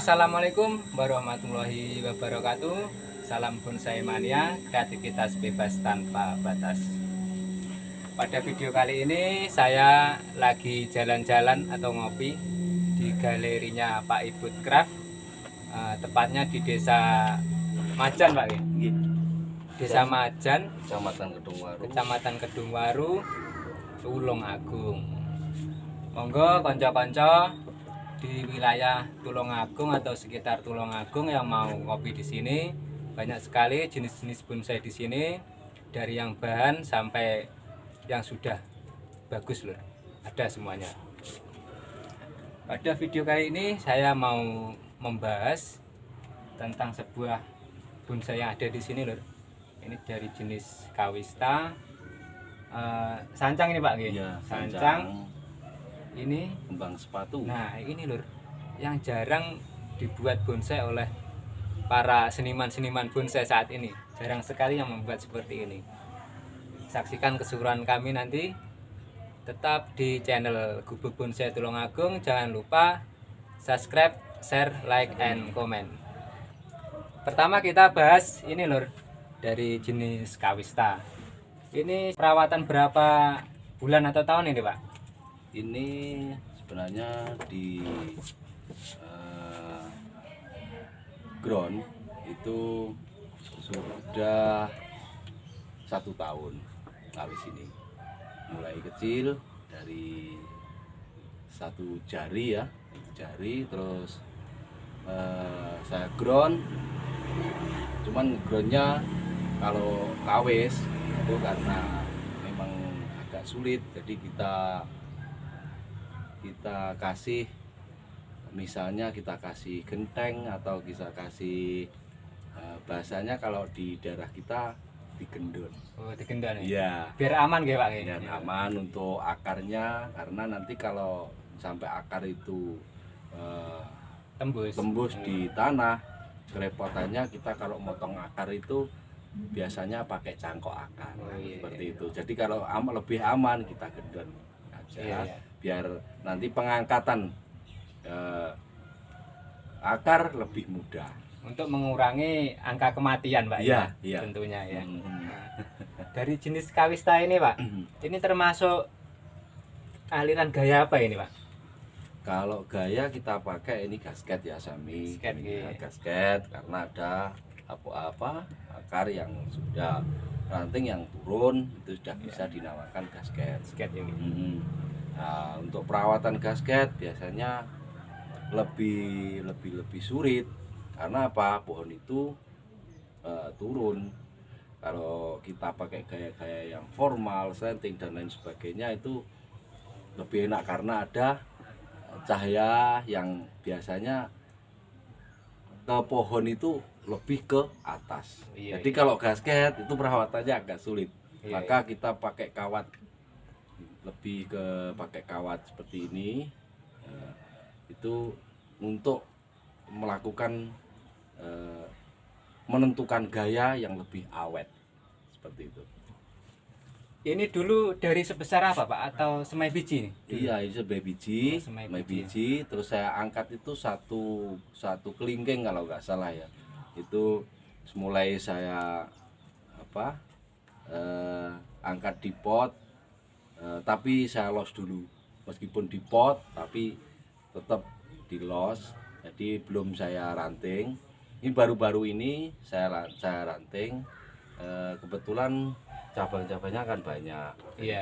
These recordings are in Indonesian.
Assalamualaikum warahmatullahi wabarakatuh. Salam bonsai mania, kreativitas bebas tanpa batas. Pada video kali ini saya lagi jalan-jalan atau ngopi di galerinya Pak Ibut Craft, tepatnya di Desa Majan, Pak. Desa Majan, Kecamatan Kedungwaru, Tulung Agung. Monggo konco-konco di wilayah Tulungagung atau sekitar Tulungagung yang mau ngopi di sini, banyak sekali jenis-jenis bonsai di sini, dari yang bahan sampai yang sudah bagus loh, ada semuanya. Pada video kali ini saya mau membahas tentang sebuah bonsai yang ada di sini loh. Ini dari jenis Kawista, sancang ini Pak, ya, sancang. Ini kembang sepatu. Nah ini lur, yang jarang dibuat bonsai oleh para seniman-seniman bonsai saat ini. Jarang sekali yang membuat seperti ini. Saksikan keseruan kami nanti. Tetap di channel Gubuk Bonsai Tulungagung. Jangan lupa subscribe, share, like, and comment. Pertama kita bahas ini lur, dari jenis Kawista. Ini perawatan berapa bulan atau tahun ini Pak? Ini sebenarnya di ground itu sudah 1 tahun kawis ini, mulai kecil dari 1 jari ya, terus saya ground. Cuman groundnya kalau kawis itu karena memang agak sulit, jadi kita kasih, misalnya kita kasih genteng atau kita kasih bahasanya kalau di daerah kita digendon. Oh, digendon ya? Iya. Biar aman ya Pak? Biar aman untuk akarnya, karena nanti kalau sampai akar itu tembus di tanah, kerepotannya kita kalau motong akar itu biasanya pakai cangkok akar. Seperti itu. Jadi kalau lebih aman kita gendon aja. Biar nanti pengangkatan akar lebih mudah, untuk mengurangi angka kematian Pak. Iya. Tentunya ya. Dari jenis Kawista ini Pak, ini termasuk aliran gaya apa ini Pak? Kalau gaya kita pakai ini gasket ya, Sami. Gasket karena ada apa akar yang sudah ranting yang turun itu sudah bisa dinamakan gasket. Ini. Nah, untuk perawatan gasket biasanya lebih sulit karena apa? Pohon itu turun. Kalau kita pakai gaya-gaya yang formal, setting dan lain sebagainya itu lebih enak karena ada cahaya yang biasanya ke pohon itu lebih ke atas. Jadi kalau gasket itu perawatannya agak sulit. Maka kita pakai kawat, lebih ke pakai kawat seperti ini, itu untuk melakukan menentukan gaya yang lebih awet seperti itu. Ini dulu dari sebesar apa Pak, atau semai biji nih? Iya, ini semai biji. Terus saya angkat itu satu kelingking kalau nggak salah ya. Itu mulai saya angkat di pot. Tapi saya los dulu, meskipun di pot tapi tetap di los, jadi belum saya ranting. Ini baru-baru ini saya ranting. Kebetulan cabang-cabangnya kan banyak.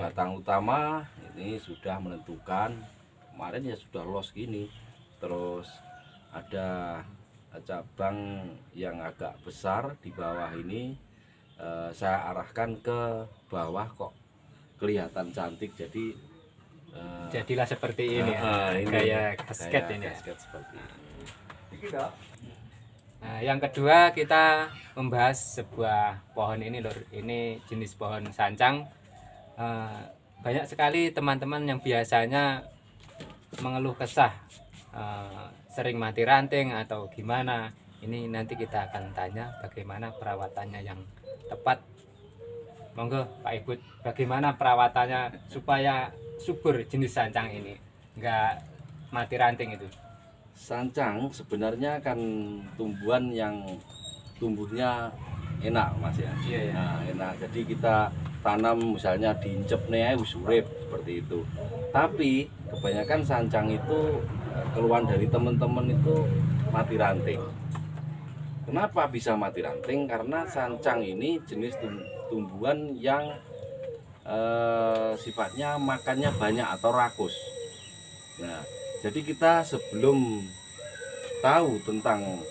Batang utama ini sudah menentukan, kemarin ya sudah los gini. Terus ada cabang yang agak besar di bawah ini, saya arahkan ke bawah kok kelihatan cantik, jadi jadilah seperti ini gaya gasket ini. Seperti ini. Nah, yang kedua kita membahas sebuah pohon ini lor. Ini jenis pohon sancang. Banyak sekali teman-teman yang biasanya mengeluh kesah, sering mati ranting atau gimana. Ini nanti kita akan tanya bagaimana perawatannya yang tepat. Monggo Pak Ibut, bagaimana perawatannya supaya subur jenis sancang ini, enggak mati ranting itu? Sancang sebenarnya kan tumbuhan yang tumbuhnya enak Mas ya. Iya, iya. Nah, enak. Jadi kita tanam misalnya diincep nih wis urip seperti itu. Tapi kebanyakan sancang itu keluhan dari teman-teman itu mati ranting. Kenapa bisa mati ranting? Karena sancang ini jenis tumbuhan yang sifatnya makannya banyak atau rakus. Nah, jadi kita sebelum tahu tentang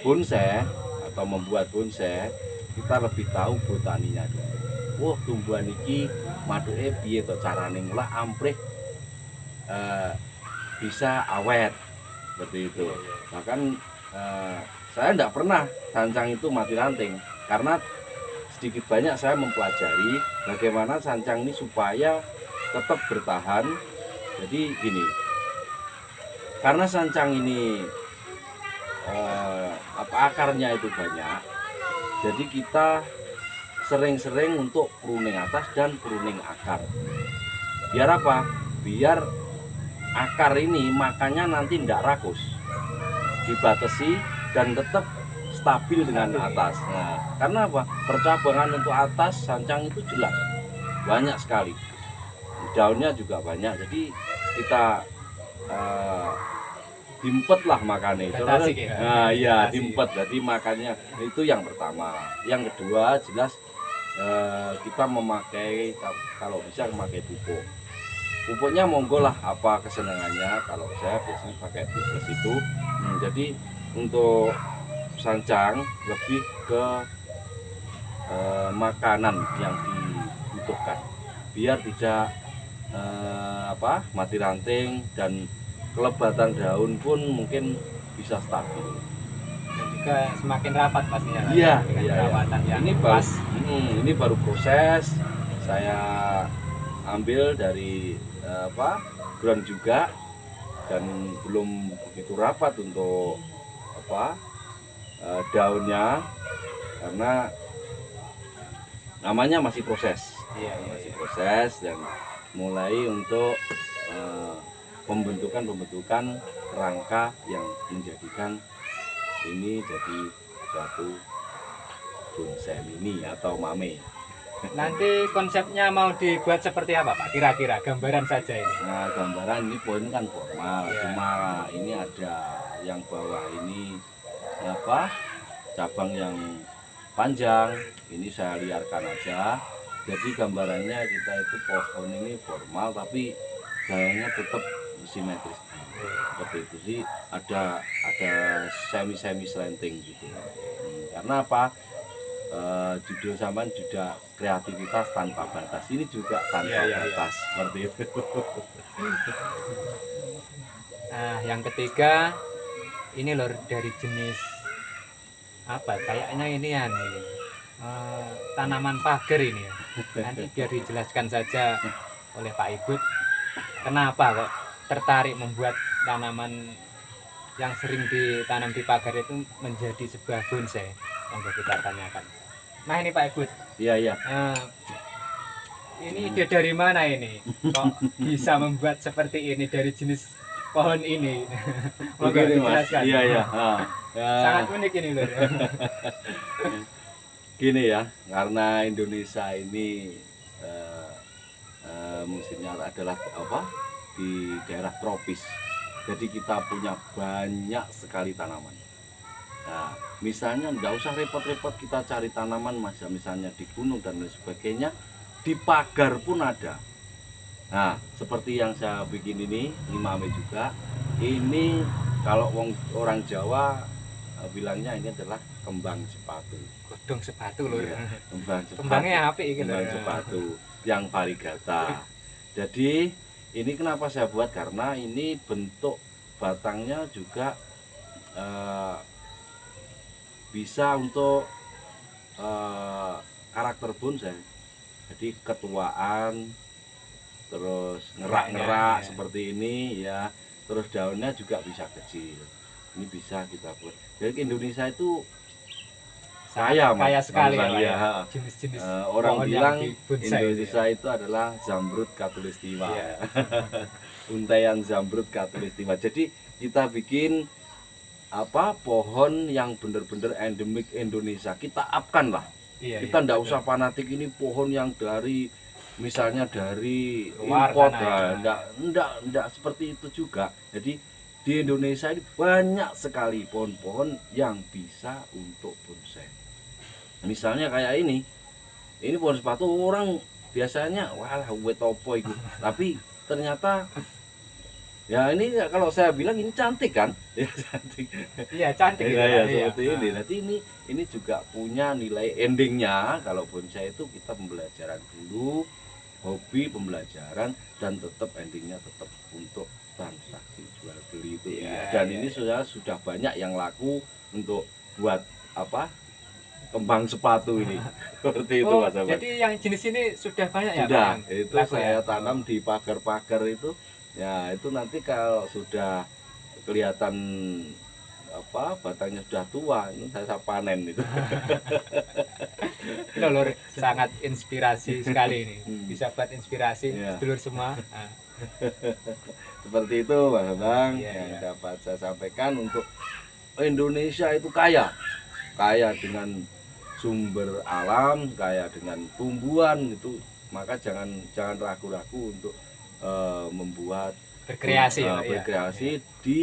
bonsai atau membuat bonsai, kita lebih tahu botaninya dulu. Wah, tumbuhan iki maduke piye to carane ngolah amprih bisa awet seperti itu. Bahkan saya tidak pernah sancang itu mati ranting karena sedikit banyak saya mempelajari bagaimana sancang ini supaya tetap bertahan. Jadi gini, karena sancang ini akarnya itu banyak, jadi kita sering-sering untuk pruning atas dan pruning akar. Biar apa? Biar akar ini makannya nanti tidak rakus, dibatasi dan tetap stabil dengan atas. Nah, karena apa? Percabangan untuk atas sancang itu jelas banyak sekali, daunnya juga banyak. Jadi kita dimpet lah makannya. Nah iya dimpet, jadi makannya itu yang pertama. Yang kedua jelas kita memakai, kalau bisa memakai pupuk. Pupuknya monggo lah apa kesenangannya. Kalau saya biasanya pakai pupuk itu. Jadi untuk sancang lebih ke makanan yang dibutuhkan biar tidak mati ranting, dan kelebatan daun pun mungkin bisa stabil. Dan juga semakin rapat pastinya. Iya, dengan iya, perawatan yang ini pas. Ini baru proses saya ambil dari ground juga, dan belum begitu rapat untuk daunnya karena namanya masih proses. Iya, masih proses, dan mulai untuk pembentukan kerangka yang menjadikan ini jadi suatu bonsai mini atau mame. Nanti konsepnya mau dibuat seperti apa Pak? Kira-kira gambaran saja ini. Nah, gambaran ini pohon kan formal, Iya. cuma ini ada yang bawah ini cabang yang panjang, ini saya liarkan aja. Jadi gambarannya kita itu pohon ini formal tapi gayanya tetap simetris. Seperti itu sih, ada semi slanting gitu. Karena apa? Judul zaman juga kreativitas tanpa batas. Ini juga tanpa batas, seperti itu. Nah, yang ketiga ini lor, dari jenis apa? Kayaknya ini ya nih, tanaman pagar ini ya. Nanti biar dijelaskan saja oleh Pak Ibut, kenapa kok tertarik membuat tanaman yang sering ditanam di pagar itu menjadi sebuah bonsai. Yang kita tanyakan. Nah ini Pak Ibut. Iya. Ini ide dari mana ini? Kok bisa membuat seperti ini dari jenis pohon ini? Monggo dijelaskan. Iya. Sangat unik ini loh. Gini ya, karena Indonesia ini musimnya adalah di daerah tropis. Jadi kita punya banyak sekali tanaman. Nah, misalnya nggak usah repot-repot kita cari tanaman misalnya di gunung dan lain sebagainya, di pagar pun ada. Nah, seperti yang saya bikin ini mame juga. Ini kalau orang Jawa bilangnya ini adalah kembang sepatu. Godong sepatu loh. Iya, kembang sepatu. Kembangnya apa ini? Kembang sepatu yang variegata. Jadi ini kenapa saya buat, karena ini bentuk batangnya juga bisa untuk karakter bonsai. Jadi ketuaan, terus ngerak-ngerak seperti ini ya, terus daunnya juga bisa kecil. Ini bisa kita buat. Jadi Indonesia itu kaya, Mas. kaya sekali Mas, ya, Pak, ya. ya. Jenis-jenis Orang pohon bilang yang dibonsai Indonesia itu adalah zamrud khatulistiwa. Iya. Untaian zamrud khatulistiwa. Jadi kita bikin pohon yang benar-benar endemik Indonesia. Kita upkan lah. Iya, Kita iya, ndak betul. usah fanatik ini pohon yang dari misalnya dari Luar impor, sana, ya. ndak seperti itu juga. Jadi di Indonesia ini banyak sekali pohon-pohon yang bisa untuk bonsai. Misalnya kayak ini pohon sepatu orang biasanya walah wet opo itu. Tapi ternyata ya ini kalau saya bilang ini cantik kan? Ya cantik. Iya, cantik Ya, gitu, ya, Pak. Iya. seperti ini. Nanti ini juga punya nilai endingnya. Kalau bonsai itu kita pembelajaran dulu, hobi pembelajaran, dan tetap endingnya tetap untuk transaksi jual beli itu. Iya, Dan iya, ini iya. sudah banyak yang laku untuk buat kembang sepatu ini. Seperti itu, Oh, Mas Ahmad. jadi yang jenis ini sudah banyak ya, Pak, Sudah, yang itu laku saya ya? tanam di pagar-pagar itu. Ya, itu nanti kalau sudah kelihatan batangnya sudah tua, ini saya panen itu. Ini lho, sangat inspirasi sekali ini. Hmm. Bisa buat inspirasi Iya. sedulur semua. Nah, Seperti itu, Mas Bang, Iya, yang iya. dapat saya sampaikan. Untuk Indonesia itu kaya dengan sumber alam, kaya dengan tumbuhan itu. Maka jangan ragu-ragu untuk membuat berkreasi ya, Pak, iya. berkreasi di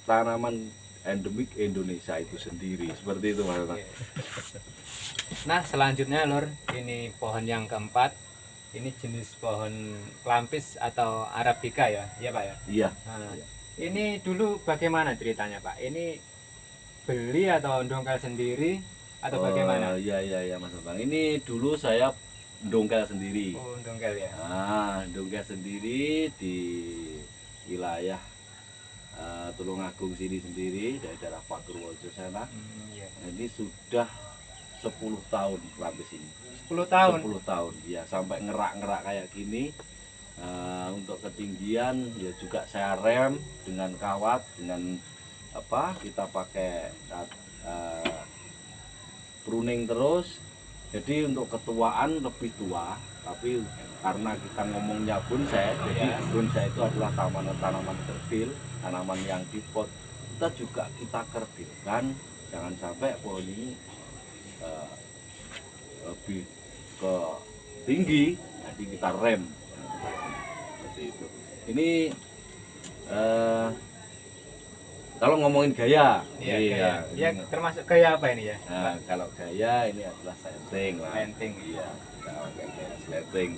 tanaman endemik Indonesia itu sendiri. Seperti itu, Mas Bang. Iya. Nah, selanjutnya Lur, ini pohon yang keempat. Ini jenis pohon klampis atau arabica ya, iya Pak ya. Iya. Nah, Iya. ini dulu bagaimana ceritanya Pak? Ini beli atau dongkal sendiri atau bagaimana? Iya, Mas Bang. Ini dulu saya dongkel sendiri. Oh, dongkal ya. Dongkel sendiri di wilayah Tulungagung sini sendiri, daerah Pak Purworejo sana. Iya. Ini sudah 10 tahun klampis ini. 10 tahun. 10 tahun ya, sampai ngerak-ngerak kayak gini. Untuk ketinggian ya juga saya rem dengan kawat, dengan kita pakai pruning terus. Jadi untuk ketuaan lebih tua, tapi karena kita ngomongnya bonsai, jadi Ya. bonsai itu adalah tanaman kerdil, tanaman yang di pot. Kita kerdilkan, jangan sampai pohon ini lebih ke tinggi, jadi kita rem seperti itu. Ini kalau ngomongin gaya, Iya, gaya. Ya, termasuk gaya apa ini ya? Nah, kalau gaya ini adalah setting lah. Setting. Iya, kita pakai gaya setting.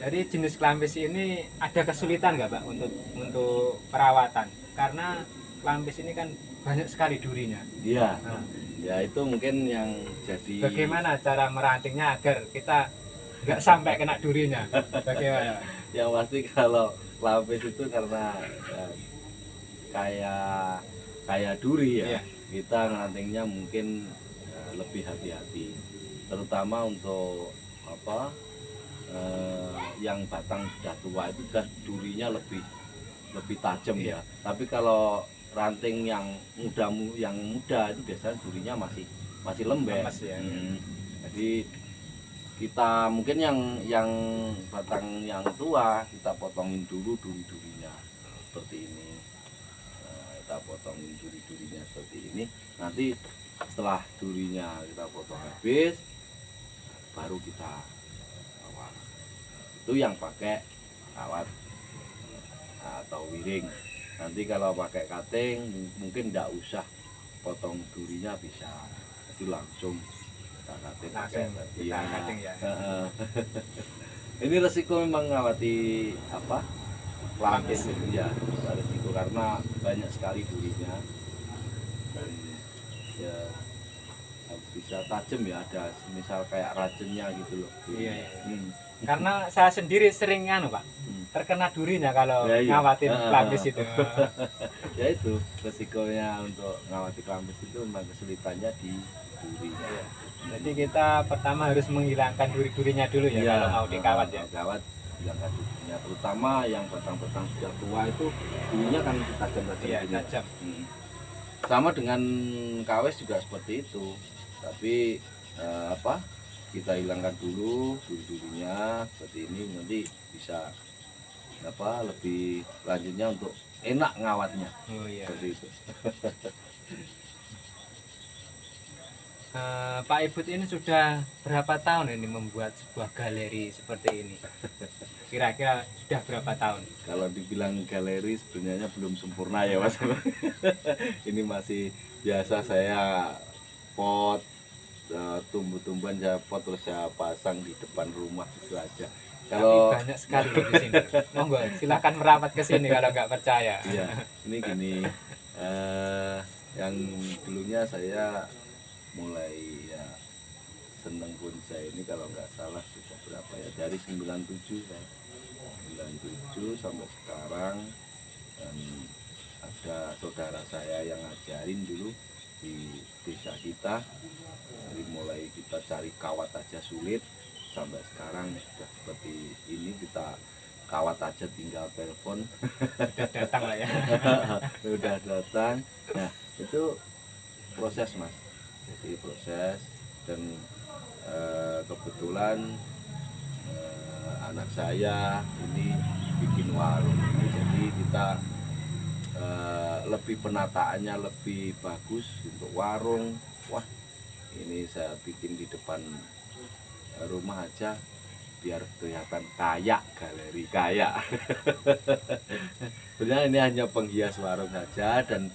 Jadi jenis klampis ini ada kesulitan nggak Pak untuk perawatan? Karena klampis ini kan banyak sekali durinya. Iya. Nah, Ya itu mungkin yang jadi bagaimana cara merantingnya agar kita nggak sampai kena durinya? Bagaimana? yang pasti kalau lapis itu karena kayak duri ya. Iya. Kita ngerantingnya mungkin lebih hati-hati. Terutama untuk yang batang sudah tua itu kan durinya lebih tajam Iya. ya. Tapi kalau ranting yang muda itu biasanya durinya masih lembek. Lemes ya. Jadi kita mungkin yang batang yang tua kita potongin dulu duri-durinya seperti ini. Kita potongin duri-durinya seperti ini. Nanti setelah durinya kita potong habis, baru kita kawat. Itu yang pakai kawat atau wiring. Nanti kalau pakai cutting mungkin tidak usah potong durinya, bisa jadi langsung kita cutting. Cutting ya. Ini resiko memang ngawati Klampis itu ya, resiko karena banyak sekali durinya dan ya bisa tajam ya, ada misal kayak racunnya gitu loh. Iya. Karena saya sendiri sering Pak, terkena durinya kalau Ya, iya. ngawatin klampis itu. Ya itu resikonya untuk ngawati klampis itu memang kesulitannya di durinya. Iya. Jadi kita pertama harus menghilangkan duri-durinya dulu ya, Iya, kalau mau dikawat ya. Kawat hilangkan durinya, terutama yang batang-batang sudah tua itu durinya kan tajam-tajam. Iya, gini. tajam. Sama dengan kawes juga seperti itu. Tapi kita hilangkan dulu dulunya seperti ini, nanti bisa lebih lanjutnya untuk enak ngawatnya. Oh iya. Seperti itu. Pak Ibut ini sudah berapa tahun ini membuat sebuah galeri seperti ini? Kira-kira sudah berapa tahun? Kalau dibilang galeri sebenarnya belum sempurna ya Mas. Ini masih biasa, saya pot tumbuh-tumbuhan, saya pot terus saya pasang di depan rumah, itu aja. Kalau banyak sekali di sini. Monggo silakan merapat ke sini kalau nggak percaya. iya, ini gini, yang dulunya saya mulai ya seneng bonsai ini kalau nggak salah sudah berapa ya, dari 97 saya 97 sampai sekarang. Dan ada saudara saya yang ngajarin dulu di desa kita, dari mulai kita cari kawat aja sulit sampai sekarang sudah seperti ini, kita kawat aja tinggal telepon Sudah datang lah ya. udah datang. Nah itu proses Mas, jadi proses. Dan kebetulan anak saya ini bikin warung ini, jadi kita lebih penataannya lebih bagus untuk warung. Wah, ini saya bikin di depan rumah aja biar kelihatan kayak galeri kayak. Sebenarnya ini hanya penghias warung saja, dan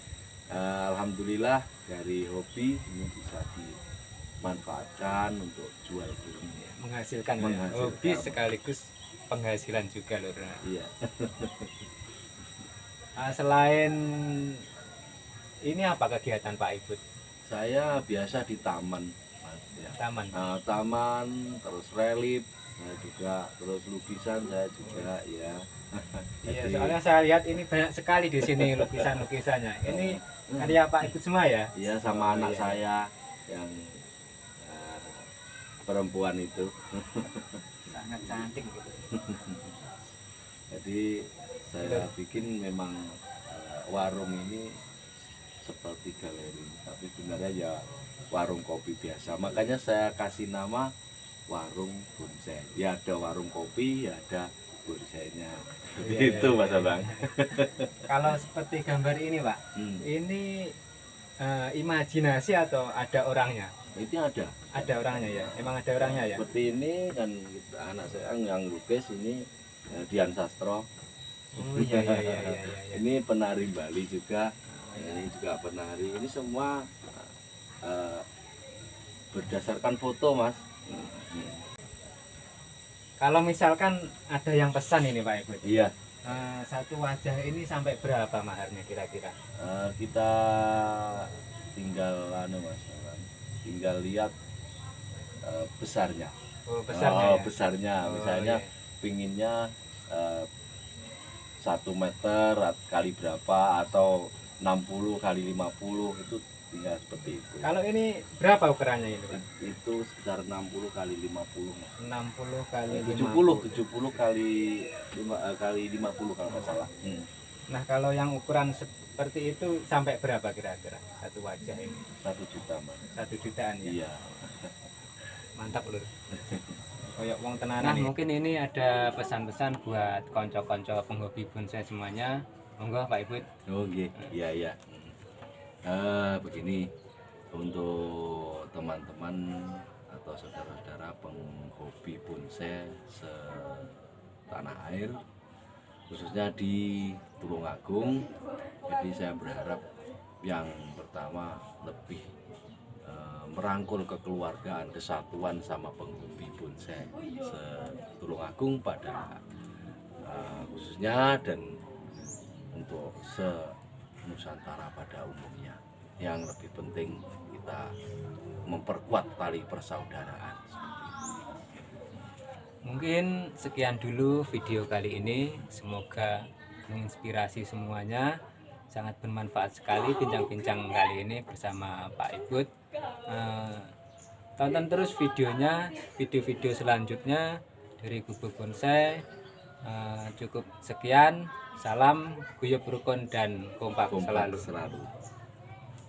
alhamdulillah dari hobi ini bisa dimanfaatkan untuk jual beli, Menghasilkan. Menghasilkan. Hobi sekaligus penghasilan juga loh. Iya. Selain ini apa kegiatan Pak Ibut? Saya biasa di taman Mas, ya. Taman. Taman, terus relief saya juga, terus lukisan saya juga ya. Iya, Jadi, soalnya saya lihat ini banyak sekali di sini lukisan-lukisannya. Ini karya Pak Ibut semua ya? iya, sama Oh, anak iya. saya yang perempuan itu. Sangat cantik gitu. Jadi saya bikin memang warung ini seperti galeri, tapi sebenarnya ya warung kopi biasa. Makanya saya kasih nama warung bonsai. Ya ada warung kopi, ya ada bonsainya. Iya, Itu iya, Mas iya. Abang. Kalau seperti gambar ini Pak, ini imajinasi atau ada orangnya? Itu ada. Ada orangnya ya? Emang ada orangnya ya? Seperti ini kan anak saya yang lukis ini, Dian Sastro. Oh iya iya iya iya. Iya. Ini penari Bali juga. Ini juga penari. Ini semua berdasarkan foto Mas. Kalau misalkan ada yang pesan ini Pak Ibut, Iya. satu wajah ini sampai berapa maharnya kira-kira? Kita tinggal Mas, tinggal lihat besarnya. Oh besarnya ya? Besarnya. Oh, Misalnya iya. pinginnya 1 meter kali berapa, atau 60 kali 50, itu tinggal seperti itu. Kalau ini berapa ukurannya ini Pak? Itu sekitar 60 kali 50 Mas. 60 kali 70 kali 50 kalau nggak salah. Nah kalau yang ukuran seperti itu sampai berapa kira-kira satu wajah ini? 1 juta Mas. 1 jutaan ya? Iya. Mantap lur. Kayak wong tenanan. Nah mungkin ini ada pesan-pesan buat konco-konco penghobi bonsai semuanya. Monggo Pak Ibut. Oke, iya. Begini, untuk teman-teman atau saudara-saudara penghobi bonsai setanah air, khususnya di Tulungagung. Jadi saya berharap yang pertama lebih merangkul kekeluargaan, kesatuan sama penghobi bonsai se-Tulungagung pada khususnya, dan untuk se-Nusantara pada umumnya. Yang lebih penting kita memperkuat tali persaudaraan. Mungkin sekian dulu video kali ini. Semoga menginspirasi semuanya. Sangat bermanfaat sekali bincang-bincang kali ini bersama Pak Ibut. Tonton terus videonya, video-video selanjutnya dari Gubuk Bonsai. Cukup sekian. Salam guyub rukun dan kompak selalu.